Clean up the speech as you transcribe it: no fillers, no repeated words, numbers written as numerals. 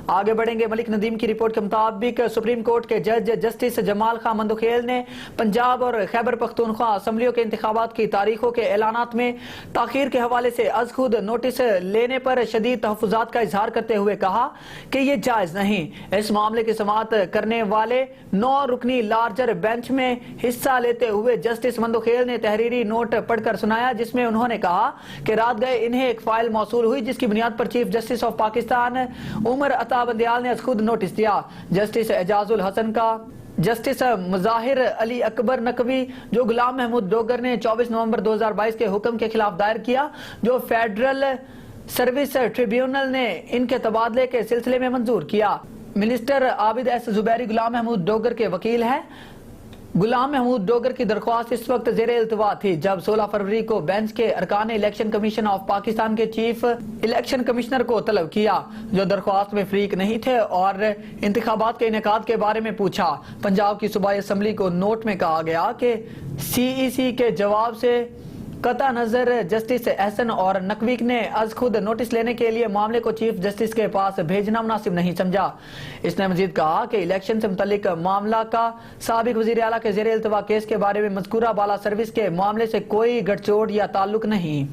आगे बढ़ेंगे। मलिक नदीम की रिपोर्ट के मुताबिक सुप्रीम कोर्ट के जज जस्टिस जमाल खान मंदुखेल ने पंजाब और खैबर पख्तूनख्वा असम्बलियों के इंतखाबात की तारीखों के ऐलानात में ताखीर के हवाले से अज खुद नोटिस लेने पर शदीद तहफ़्फ़ुज़ात का इजहार करते हुए कहा कि ये जायज़ नहीं। इस मामले की समाअत करने वाले 9 रुकनी लार्जर बेंच में हिस्सा लेते हुए जस्टिस मंदुखेल ने तहरीरी नोट पढ़कर सुनाया, जिसमें उन्होंने कहा कि रात गए इन्हें एक फाइल मौसूल हुई जिसकी बुनियाद पर chief justice of Pakistan Umar Ata Bandial ने आज खुद नोटिस दिया। जस्टिस एजाजुल हसन का जस्टिस मुजाहिर अली अकबर नकवी जो गुलाम महमूद डोगर ने 24 नवंबर 2022 के हुक्म के खिलाफ दायर किया, जो फेडरल सर्विस ट्रिब्यूनल ने इनके तबादले के सिलसिले में मंजूर किया। मिनिस्टर आबिद एस जुबैरी गुलाम महमूद डोगर के वकील हैं। गुलाम महमूद डोगर की दरख्वास्त इस वक्त जेरे इल्तवा थी जब 16 फरवरी को बेंच के अरकान इलेक्शन कमीशन ऑफ पाकिस्तान के चीफ इलेक्शन कमिश्नर को तलब किया, जो दरख्वास्त में फरीक नहीं थे और इंतखाबात के इनेकाद के बारे में पूछा। पंजाब की सूबाई असम्बली को नोट में कहा गया कि CEC के जवाब से कता नजर जस्टिस एहसन और नकवी ने आज खुद नोटिस लेने के लिए मामले को चीफ जस्टिस के पास भेजना मुनासिब नहीं समझा। इसने मजीद कहा कि इलेक्शन से मुतल्लिक मामला का साबिक वजीर आला के जेर इल्तवा केस के बारे में मज़कूरा बाला सर्विस के मामले से कोई गठजोड़ या ताल्लुक नहीं।